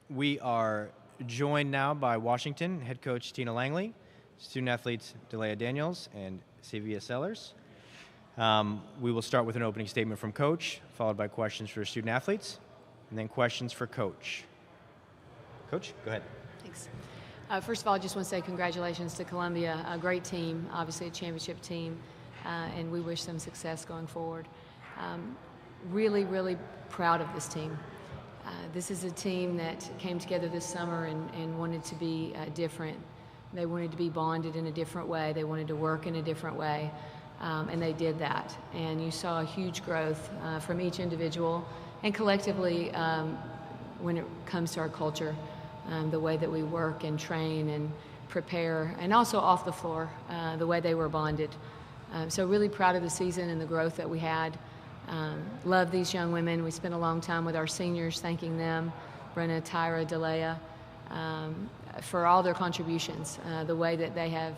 We are joined now by Washington head coach Tina Langley, student athletes Delia Daniels and Savia Sellers. We will start with an opening statement from Coach, followed by questions for student athletes, and then questions for Coach. Coach, go ahead. Thanks. First of all, I just want to say congratulations to Columbia, a great team, obviously a championship team, and we wish them success going forward. Really, really proud of this team. This is a team that came together this summer and wanted to be different. They wanted to be bonded in a different way. They wanted to work in a different way, and they did that. And you saw a huge growth from each individual and collectively when it comes to our culture, the way that we work and train and prepare, and also off the floor, the way they were bonded. So really proud of the season and the growth that we had. Love these young women. We spent a long time with our seniors thanking them, Brenna, Tyra, Delia, for all their contributions, the way that they have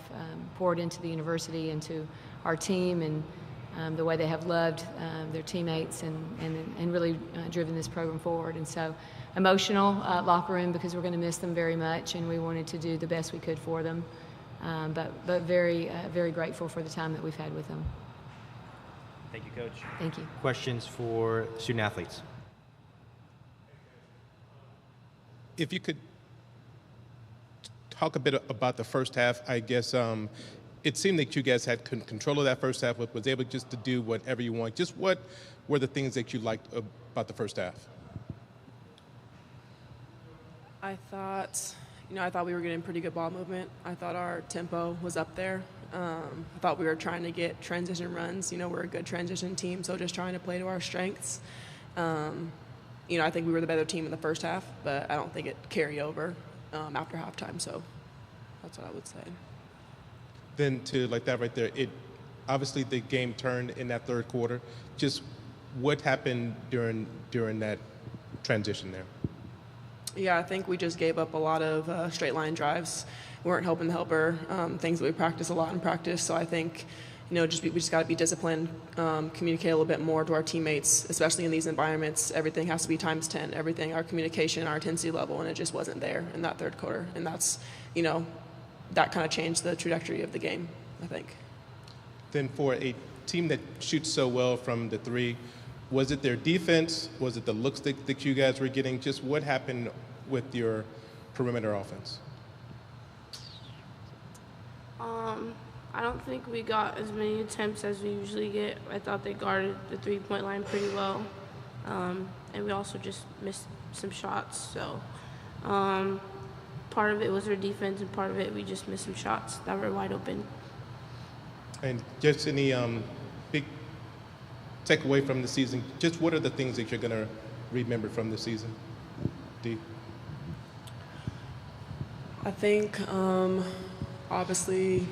poured into the university, into our team, and the way they have loved their teammates and really driven this program forward. And so emotional locker room because we're going to miss them very much, and we wanted to do the best we could for them, but very, very grateful for the time that we've had with them. Thank you, Coach. Thank you. Questions for student athletes? If you could talk a bit about the first half, I guess it seemed that you guys had control of that first half, was able just to do whatever you want. Just what were the things that you liked about the first half? I thought we were getting pretty good ball movement. I thought our tempo was up there. I thought we were trying to get transition runs. We're a good transition team, so just trying to play to our strengths. I think we were the better team in the first half, but I don't think it carried over after halftime, so that's what I would say. Then to like that right there, obviously the game turned in that third quarter. Just what happened during that transition there? Yeah, I think we just gave up a lot of straight line drives. We weren't helping the helper, things that we practice a lot in practice. So I think, we just got to be disciplined, communicate a little bit more to our teammates, especially in these environments. Everything has to be times 10, everything, our communication, our intensity level, and it just wasn't there in that third quarter. And that's, that kind of changed the trajectory of the game, I think. Then for a team that shoots so well from the three, was it their defense? Was it the looks that you guys were getting? Just what happened with your perimeter offense? I don't think we got as many attempts as we usually get. I thought they guarded the three-point line pretty well. And we also just missed some shots. So part of it was our defense, and part of it we just missed some shots that were wide open. And just any big takeaway from the season, just what are the things that you're going to remember from the season, Dee? I think obviously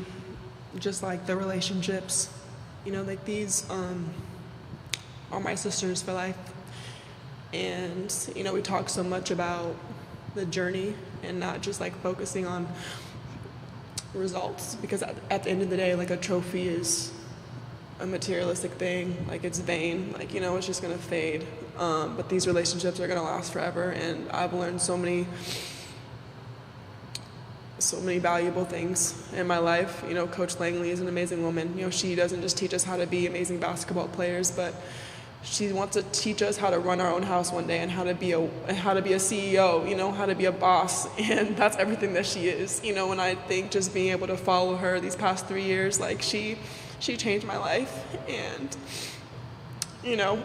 just like the relationships, like these are my sisters for life. And, we talk so much about the journey and not just like focusing on results, because at the end of the day, like a trophy is a materialistic thing, like it's vain, like, it's just gonna fade. But these relationships are gonna last forever, and I've learned so many valuable things in my life. Coach Langley is an amazing woman. She doesn't just teach us how to be amazing basketball players, but she wants to teach us how to run our own house one day and how to be a CEO, how to be a boss. And that's everything that she is, and I think just being able to follow her these past 3 years, like she changed my life. And,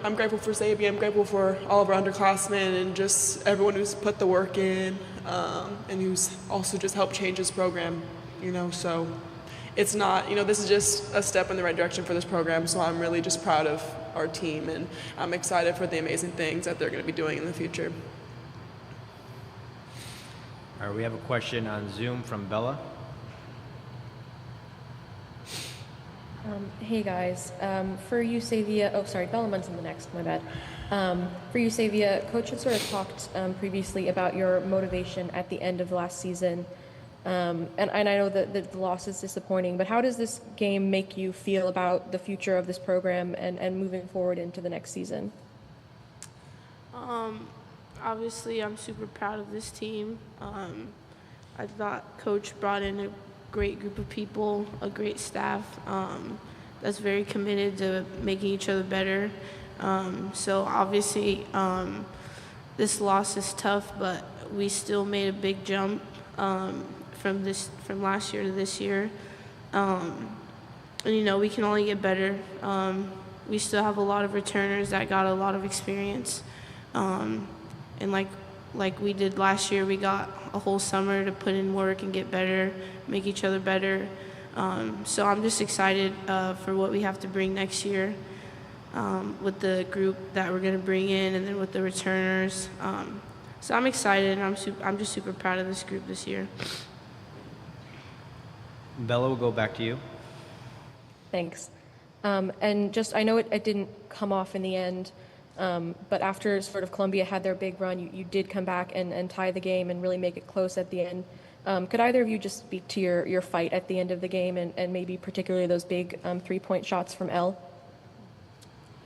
I'm grateful for Savia. I'm grateful for all of our underclassmen and just everyone who's put the work in and who's also just helped change this program, so it's not, this is just a step in the right direction for this program. So I'm really just proud of our team, and I'm excited for the amazing things that they're going to be doing in the future. All right, we have a question on Zoom from Bella. Hey guys, for you, Savia, Bella Munson the next, my bad. For you, Savia, Coach had sort of talked previously about your motivation at the end of last season. And I know that the loss is disappointing, but how does this game make you feel about the future of this program and moving forward into the next season? Obviously, I'm super proud of this team. I thought Coach brought in a great group of people, a great staff that's very committed to making each other better. So obviously, this loss is tough, but we still made a big jump from last year to this year. And, we can only get better. We still have a lot of returners that got a lot of experience. And like we did last year, we got a whole summer to put in work and get better, make each other better. So I'm just excited for what we have to bring next year with the group that we're going to bring in, and then with the returners. So I'm excited, and I'm just super proud of this group this year. Bella, we'll go back to you. Thanks. And just, I know it didn't come off in the end, but after sort of Columbia had their big run, you did come back and tie the game and really make it close at the end. Could either of you just speak to your fight at the end of the game and maybe particularly those big 3-point shots from Elle?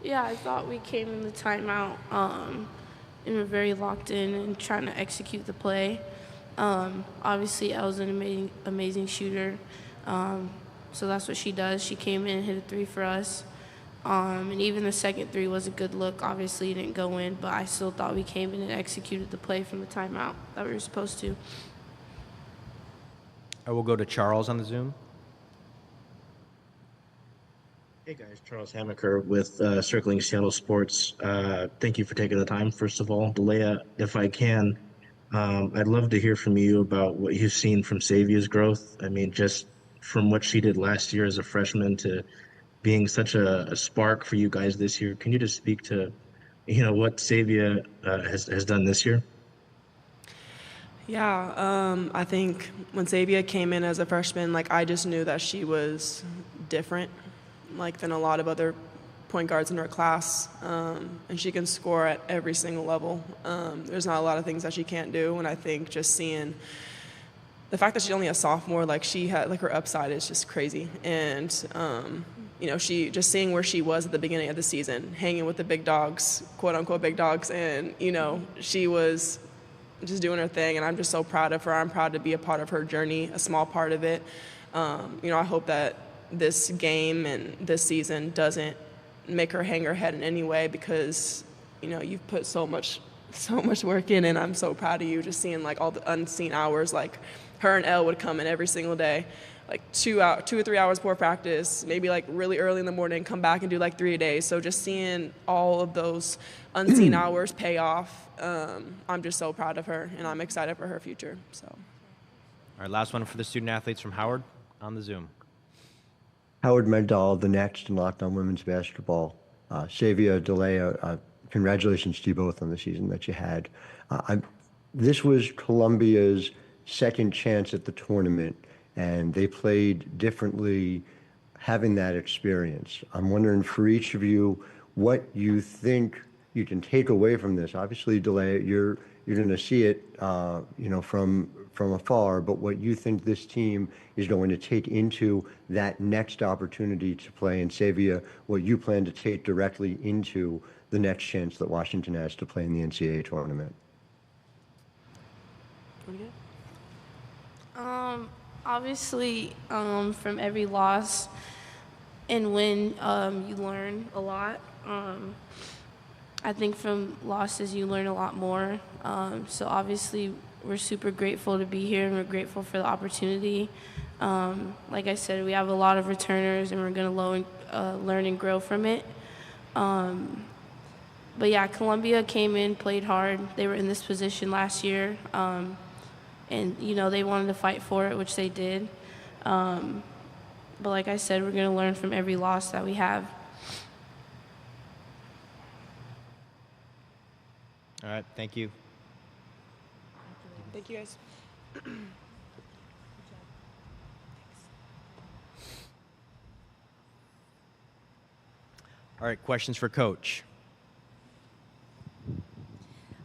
Yeah, I thought we came in the timeout and were very locked in and trying to execute the play. Obviously, Elle's an amazing shooter, so that's what she does. She came in and hit a 3 for us. And even the second 3 was a good look. Obviously, it didn't go in, but I still thought we came in and executed the play from the timeout that we were supposed to. I will go to Charles on the Zoom. Hey guys, Charles Hamaker with Circling Seattle Sports. Thank you for taking the time, first of all. Delia, if I can, I'd love to hear from you about what you've seen from Savia's growth. I mean, just from what she did last year as a freshman to being such a spark for you guys this year. Can you just speak to, what Savia has done this year? Yeah, I think when Savia came in as a freshman, I just knew that she was different, than a lot of other point guards in her class, and she can score at every single level. There's not a lot of things that she can't do, and I think just seeing the fact that she's only a sophomore, she had, her upside is just crazy. And, she just seeing where she was at the beginning of the season, hanging with the big dogs, quote unquote big dogs, and, she was just doing her thing, and I'm just so proud of her. I'm proud to be a part of her journey, a small part of it. I hope that this game and this season doesn't make her hang her head in any way, because, you've put so much work in, and I'm so proud of you, just seeing all the unseen hours. Her and Elle would come in every single day, 2 or 3 hours before practice, maybe really early in the morning, come back and do 3 a day. So just seeing all of those unseen hours pay off, I'm just so proud of her, and I'm excited for her future. So, All right, last one for the student athletes from Howard on the Zoom. Howard Megdal, the Next and Locked On Women's Basketball. Savia, Delia, congratulations to you both on the season that you had. This was Columbia's second chance at the tournament, and they played differently having that experience. I'm wondering for each of you what you think you can take away from this. Obviously, Delia, you're going to see it, from afar, but what you think this team is going to take into that next opportunity to play, and Savia, what you plan to take directly into the next chance that Washington has to play in the NCAA tournament. Obviously, from every loss and win, you learn a lot. I think from losses, you learn a lot more. So obviously, we're super grateful to be here, and we're grateful for the opportunity. Like I said, we have a lot of returners, and we're going to learn and grow from it. But yeah, Columbia came in, played hard. They were in this position last year. And, they wanted to fight for it, which they did. But like I said, we're going to learn from every loss that we have. All right, thank you. thank you guys. All right, questions for Coach.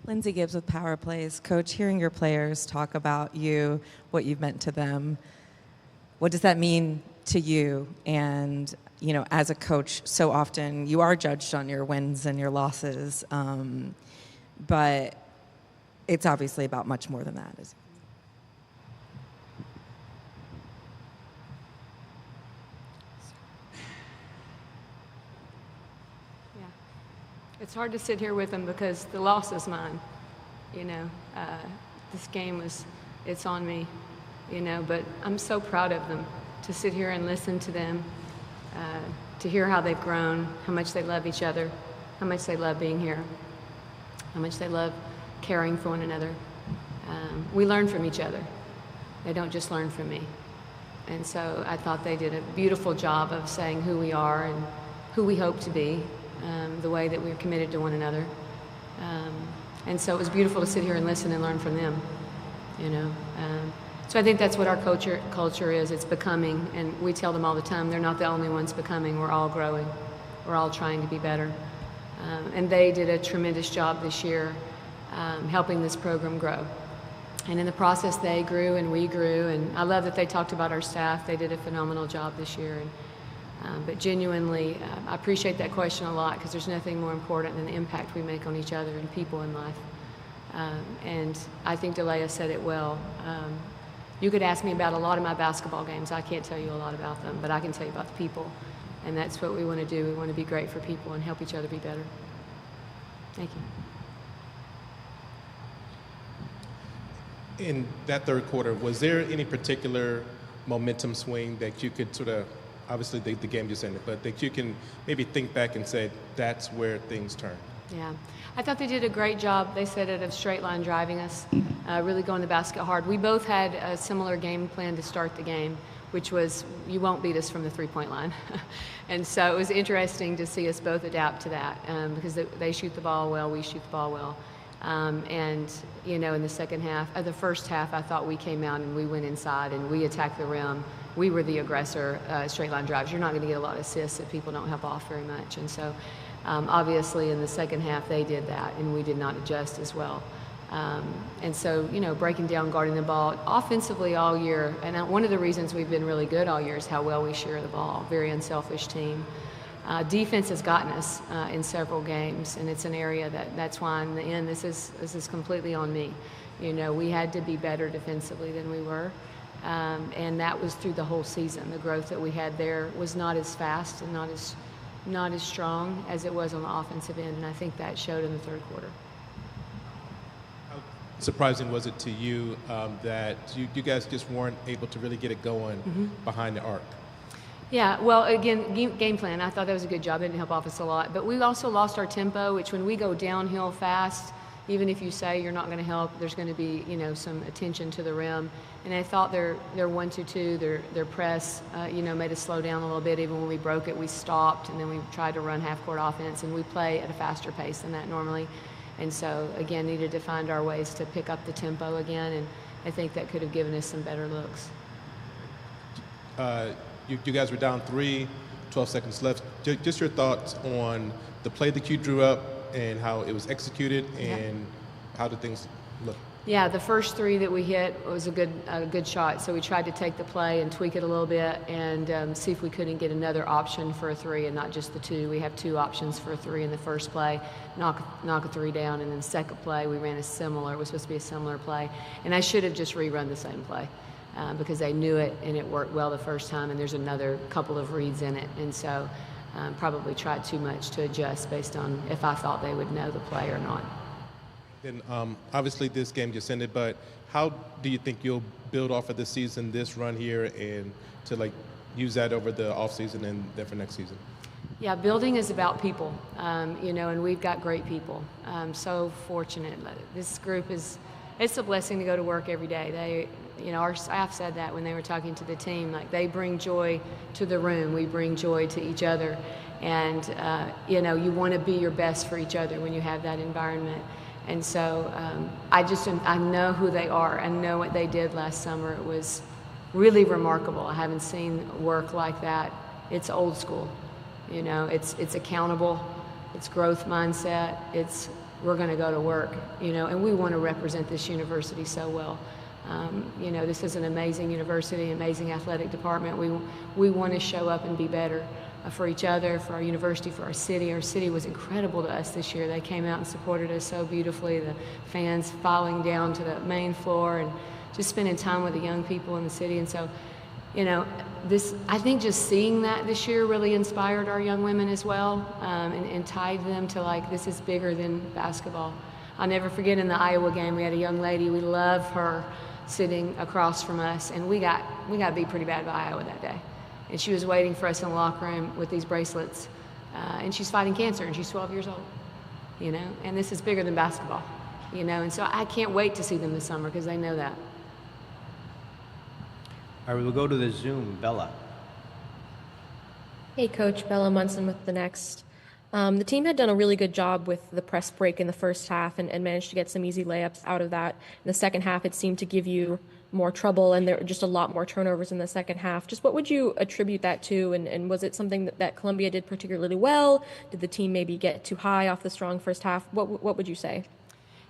Lindsay Gibbs with Power Plays. Coach, hearing your players talk about you, what you've meant to them, what does that mean to you? And, as a coach, so often you are judged on your wins and your losses. But it's obviously about much more than that. Yeah. It's hard to sit here with them because the loss is mine. This game it's on me, but I'm so proud of them to sit here and listen to them, to hear how they've grown, how much they love each other, how much they love being here, how much they love caring for one another. We learn from each other. They don't just learn from me. And so I thought they did a beautiful job of saying who we are and who we hope to be, the way that we're committed to one another. And so it was beautiful to sit here and listen and learn from them, So I think that's what our culture is. It's becoming, and we tell them all the time, they're not the only ones becoming. We're all growing. We're all trying to be better. And they did a tremendous job this year helping this program grow. And in the process, they grew and we grew. And I love that they talked about our staff. They did a phenomenal job this year. But genuinely, I appreciate that question a lot because there's nothing more important than the impact we make on each other and people in life. And I think Delia said it well. You could ask me about a lot of my basketball games. I can't tell you a lot about them, but I can tell you about the people. And that's what we want to do. We want to be great for people and help each other be better. Thank you. In that third quarter, was there any particular momentum swing that you could sort of, obviously the game just ended, but that you can maybe think back and say that's where things turned? Yeah, I thought they did a great job. They said it of straight line driving us, really going the basket hard. We both had a similar game plan to start the game, which was you won't beat us from the three-point line. And so it was interesting to see us both adapt to that because they shoot the ball well, we shoot the ball well. And, in the second half, the first half, I thought we came out and we went inside and we attacked the rim. We were the aggressor, straight line drives. You're not going to get a lot of assists if people don't help off very much. And so obviously in the second half they did that and we did not adjust as well. And so, breaking down, guarding the ball offensively all year. And one of the reasons we've been really good all year is how well we share the ball. Very unselfish team. Defense has gotten us in several games, and it's an area that's why in the end this is completely on me. We had to be better defensively than we were, and that was through the whole season. The growth that we had there was not as fast and not as strong as it was on the offensive end, and I think that showed in the third quarter. How surprising was it to you that you guys just weren't able to really get it going behind the arc? Yeah, well, again, game plan, I thought that was a good job. It didn't help off us a lot. But we also lost our tempo, which when we go downhill fast, even if you say you're not going to help, there's going to be, some attention to the rim. And I thought their 1-2-2, their press, made us slow down a little bit. Even when we broke it, we stopped, and then we tried to run half-court offense, and we play at a faster pace than that normally. And so, again, needed to find our ways to pick up the tempo again, and I think that could have given us some better looks. You guys were down 3, 12 seconds left. Just your thoughts on the play that you drew up and how it was executed and how did things look? Yeah, the first 3 that we hit was a good shot. So we tried to take the play and tweak it a little bit and see if we couldn't get another option for a 3 and not just the 2. We have 2 options for a 3 in the first play, knock a 3 down, and then the second play we ran it was supposed to be a similar play. And I should have just rerun the same play. Because they knew it and it worked well the first time, and there's another couple of reads in it, and so probably tried too much to adjust based on if I thought they would know the play or not. Then obviously this game just ended, but how do you think you'll build off of this season, this run here, and to use that over the off season and then for next season? Yeah, building is about people, and we've got great people. I'm so fortunate. This group it's a blessing to go to work every day. Our staff said that when they were talking to the team, they bring joy to the room. We bring joy to each other. And, you want to be your best for each other when you have that environment. And so I know who they are. I know what they did last summer. It was really remarkable. I haven't seen work like that. It's old school. It's accountable. It's growth mindset. We're going to go to work, and we want to represent this university so well. This is an amazing university, amazing athletic department. We want to show up and be better. for each other, for our university, for our city. Our city was incredible to us this year. They came out and supported us so beautifully, the fans filing down to the main floor and just spending time with the young people in the city. And so, you know, I think just seeing that this year really inspired our young women as well, and tied them to, like, this is bigger than basketball. I'll never forget in the Iowa game, we had a young lady, we love her, sitting across from us, and we got beat pretty bad by Iowa that day. And she was waiting for us in the locker room with these bracelets, and she's fighting cancer, and she's 12 years old, you know, and this is bigger than basketball, you know, and so I can't wait to see them this summer because they know that. All right, we'll go to the Zoom. Bella. Hey, Coach. Bella Munson with the Next. The team had done a really good job with the press break in the first half and managed to get some easy layups out of that. In the second half, it seemed to give you more trouble, and there were just a lot more turnovers in the second half. Just what would you attribute that to, and was it something that Columbia did particularly well? Did the team maybe get too high off the strong first half? What would you say?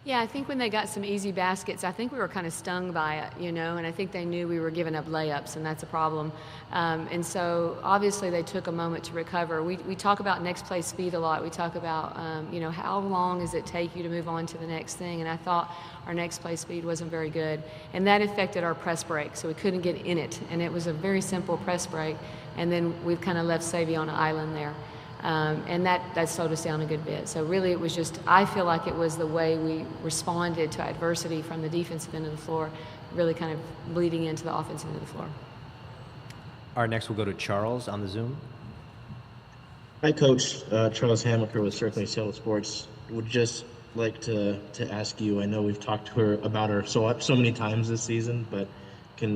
Yeah, I think when they got some easy baskets, I think we were kind of stung by it, you know, and I think they knew we were giving up layups, and that's a problem. And so obviously they took a moment to recover. We talk about next play speed a lot. We talk about, you know, how long does it take you to move on to the next thing, and I thought our next play speed wasn't very good. And that affected our press break, so we couldn't get in it, and it was a very simple press break, and then we kind of left Savvy on an island there. And that slowed us down a good bit. So really it was just, I feel like it was the way we responded to adversity from the defensive end of the floor, really kind of bleeding into the offensive end of the floor. All right, next we'll go to Charles on the Zoom. Hi, Coach. Charles Hamaker with Circling Seattle Sports. Would just like to ask you, I know we've talked to her about her so many times this season, but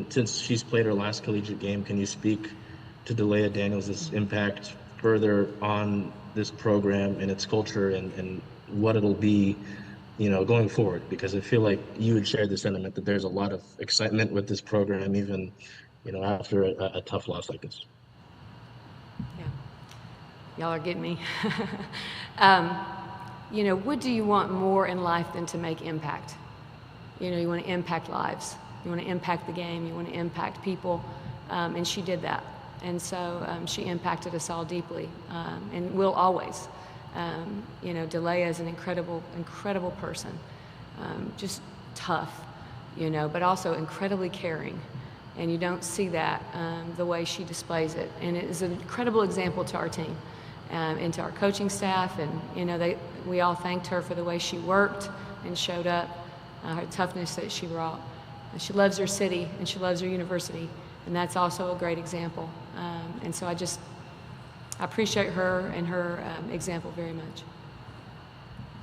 since she's played her last collegiate game, can you speak to Delea Daniels' impact further on this program and its culture and what it'll be, you know, going forward? Because I feel like you would share the sentiment that there's a lot of excitement with this program, even, you know, after a tough loss like this. Yeah, y'all are getting me. You know, what do you want more in life than to make impact? You know, you want to impact lives. You want to impact the game. You want to impact people, and she did that. And so she impacted us all deeply, and will always. You know, Delea is an incredible, incredible person, just tough, you know, but also incredibly caring. And you don't see that the way she displays it. And it is an incredible example to our team and to our coaching staff. And, you know, we all thanked her for the way she worked and showed up, her toughness that she brought. She loves her city and she loves her university. And that's also a great example. And so I appreciate her and her example very much.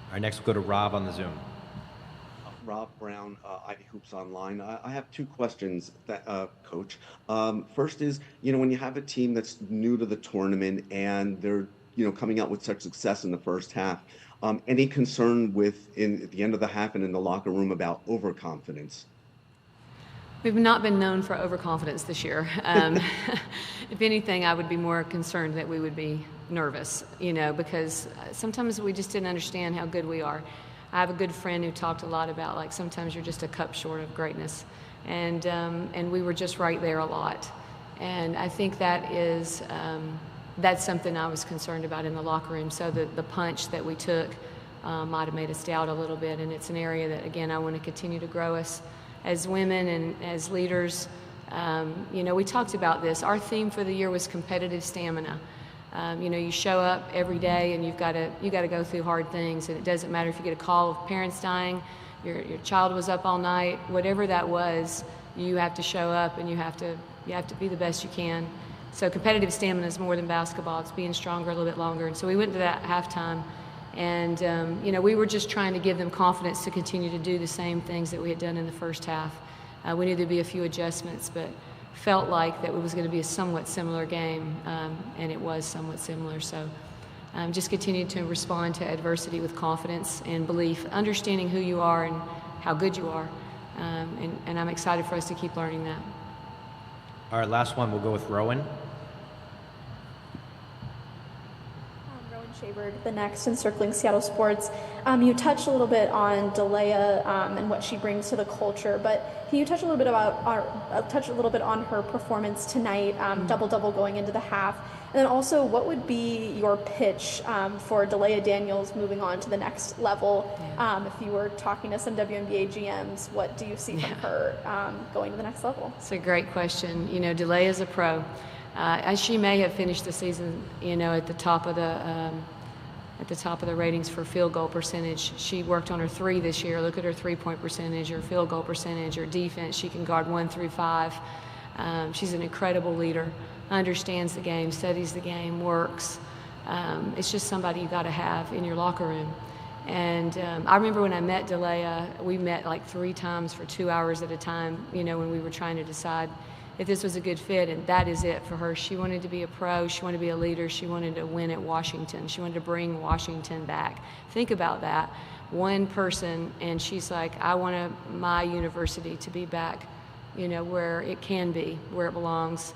All right, next we'll go to Rob on the Zoom. Rob Brown, Ivy Hoops Online. I have two questions, Coach. First is, you know, when you have a team that's new to the tournament and they're, you know, coming out with such success in the first half, any concern at the end of the half and in the locker room about overconfidence? We've not been known for overconfidence this year. If anything, I would be more concerned that we would be nervous, you know, because sometimes we just didn't understand how good we are. I have a good friend who talked a lot about, like, sometimes you're just a cup short of greatness. And we were just right there a lot. And I think that's something I was concerned about in the locker room. So the punch that we took might have made us doubt a little bit. And it's an area that, again, I want to continue to grow us as women and as leaders. You know, we talked about this. Our theme for the year was competitive stamina. You know, you show up every day and you got to go through hard things, and it doesn't matter if you get a call of parents dying, your child was up all night, whatever that was, you have to show up and you have to be the best you can. So competitive stamina is more than basketball. It's being stronger a little bit longer. And so we went to that halftime, and you know, we were just trying to give them confidence to continue to do the same things that we had done in the first half. We knew there'd be a few adjustments, but felt like that it was going to be a somewhat similar game, and it was somewhat similar. So just continue to respond to adversity with confidence and belief, understanding who you are and how good you are. And I'm excited for us to keep learning that. All right, last one, we'll go with Rowan. Rowan Shavered, the next in Circling Seattle Sports. You touched a little bit on Delia and what she brings to the culture, but can you touch a little bit on her performance tonight, double-double going into the half, and then also what would be your pitch for Delia Daniels moving on to the next level? If you were talking to some WNBA GMs, what do you see from her going to the next level? It's a great question. You know, Delia is a pro. As she may have finished the season, you know, at the top of the ratings for field goal percentage. She worked on her three this year. Look at her three-point percentage, her field goal percentage, her defense. She can guard 1 through 5. She's an incredible leader. Understands the game, studies the game, works. It's just somebody you got to have in your locker room. And I remember when I met Delia, we met like 3 times for 2 hours at a time, you know, when we were trying to decide if this was a good fit, and that is it for her. She wanted to be a pro, she wanted to be a leader, she wanted to win at Washington, she wanted to bring Washington back. Think about that. One person, and she's like, I want my university to be back, you know, where it can be, where it belongs.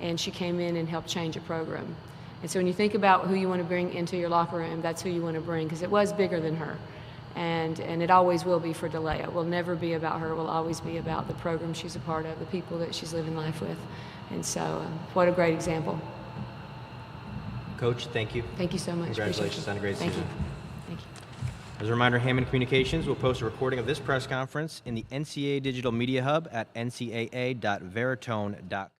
And she came in and helped change a program. And so when you think about who you want to bring into your locker room, that's who you want to bring, because it was bigger than her. And it always will be for Delia. It will never be about her. It will always be about the program she's a part of, the people that she's living life with. And so what a great example. Coach, thank you. Thank you so much. Congratulations on a great season. Thank you. As a reminder, Hammond Communications will post a recording of this press conference in the NCAA Digital Media Hub at ncaa.veritone.com.